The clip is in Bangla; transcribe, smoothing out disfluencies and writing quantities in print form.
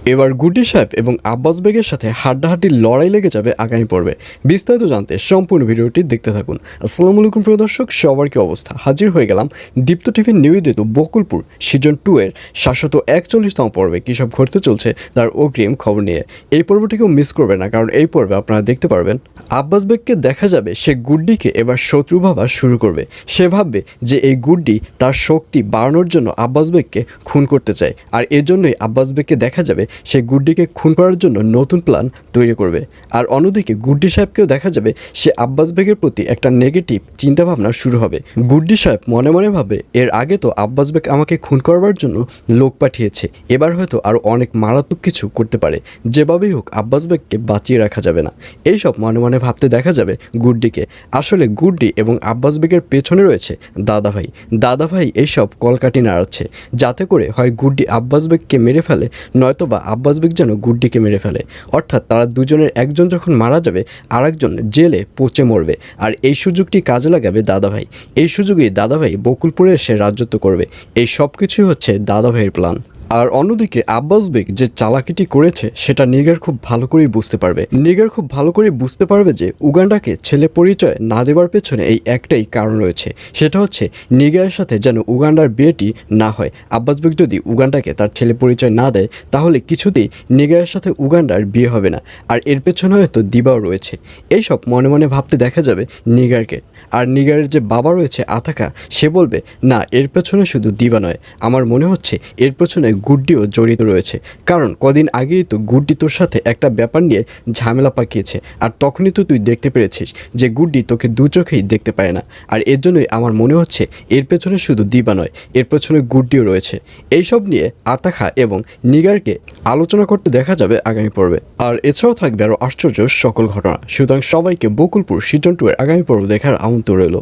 এবার গুড্ডি সাহেব এবং আব্বাস বেগের সাথে হাড্ডাহাড্ডি লড়াই লেগে যাবে আগামী পর্বে। বিস্তারিত জানতে সম্পূর্ণ ভিডিওটি দেখতে থাকুন। আসসালামু আলাইকুম প্রিয় দর্শক, সবার কি অবস্থা? হাজির হয়ে গেলাম দীপ্ত টিভির নিবেদিত বকুলপুর সিজন 2 এর 741তম পর্বে। কী সব ঘটতে চলছে তার অগ্রিম খবর নিয়ে। এই পর্বটিকেও মিস করবে না, কারণ এই পর্বে আপনারা দেখতে পারবেন আব্বাস বেগকে দেখা যাবে সে গুড্ডিকে এবার শত্রু ভাবা শুরু করবে। সে ভাববে যে এই গুড্ডি তার শক্তি বাড়ানোর জন্য আব্বাস বেগকে খুন করতে চায়, আর এজন্যই আব্বাস বেগকে দেখা যাবে সে গুড্ডিকে খুন করার জন্য নতুন প্ল্যান তৈরি করবে। আর অন্যদিকে গুড্ডি সাহেবকেও দেখা যাবে সে আব্বাস বেগের প্রতি একটা নেগেটিভ চিন্তাভাবনা শুরু হবে। গুড্ডি সাহেব মনে মনে ভাবে, এর আগে তো আব্বাস বেগ আমাকে খুন করবার জন্য লোক পাঠিয়েছে, এবার হয়তো আরও অনেক মারাত্মক কিছু করতে পারে। যেভাবেই হোক আব্বাস বেগকে বাঁচিয়ে রাখা যাবে না। এইসব মনে মনে ভাবতে দেখা যাবে গুড্ডিকে। আসলে গুড্ডি এবং আব্বাস বেগের পেছনে রয়েছে দাদাভাই। দাদাভাই এইসব কলকাঠি নাড়াচ্ছে, যাতে করে হয় গুড্ডি আব্বাস বেগকে মেরে ফেলে, নয়তোবা আব্বাস বেগ যেন গুড্ডিকে মেরে ফেলে। অর্থাৎ তারা দুজনের একজন যখন মারা যাবে আর একজন জেলে পচে মরবে। আর এই সুযোগটি কাজে লাগাবে দাদাভাই। এই সুযোগেই দাদাভাই বকুলপুরে এসে রাজত্ব করবে। এই সব কিছুই হচ্ছে দাদাভাইয়ের প্ল্যান। আর অন্যদিকে আব্বাস বেগ যে চালাকিটি করেছে সেটা নিগার খুব ভালো করেই বুঝতে পারবে। নিগার খুব ভালো করে বুঝতে পারবে যে উগান্ডাকে ছেলে পরিচয় না দেওয়ার পেছনে এই একটাই কারণ রয়েছে, সেটা হচ্ছে নিগারের সাথে যেন উগান্ডার বিয়েটি না হয়। আব্বাস বেগ যদি উগান্ডাকে তার ছেলে পরিচয় না দেয় তাহলে কিছুতেই নিগারের সাথে উগান্ডার বিয়ে হবে না। আর এর পেছনে হয়তো দিবাও রয়েছে। এইসব মনে মনে ভাবতে দেখা যাবে নিগারকে। আর নিগারের যে বাবা রয়েছে আতাকা, সে বলবে, না, এর পেছনে শুধু দিবা নয়, আমার মনে হচ্ছে এর পেছনে গুড্ডিও জড়িত রয়েছে। কারণ কদিন আগেই তো গুড্ডি তোর সাথে একটা ব্যাপার নিয়ে ঝামেলা পাকিয়েছে, আর তখনই তো তুই দেখতে পেরেছিস যে গুড্ডি তোকে দু চোখেই দেখতে পায় না। আর এর জন্যই আমার মনে হচ্ছে এর পেছনে শুধু দিবা নয়, এর পেছনে গুড্ডিও রয়েছে। এইসব নিয়ে আতাকা এবং নিগারকে আলোচনা করতে দেখা যাবে আগামী পর্বে। আর এছাড়াও থাকবে আরও আশ্চর্য সকল ঘটনা। সুতরাং সবাইকে বকুলপুর সিজন 2 এর আগামী পর্ব দেখার আমন্ত্রণ রইল।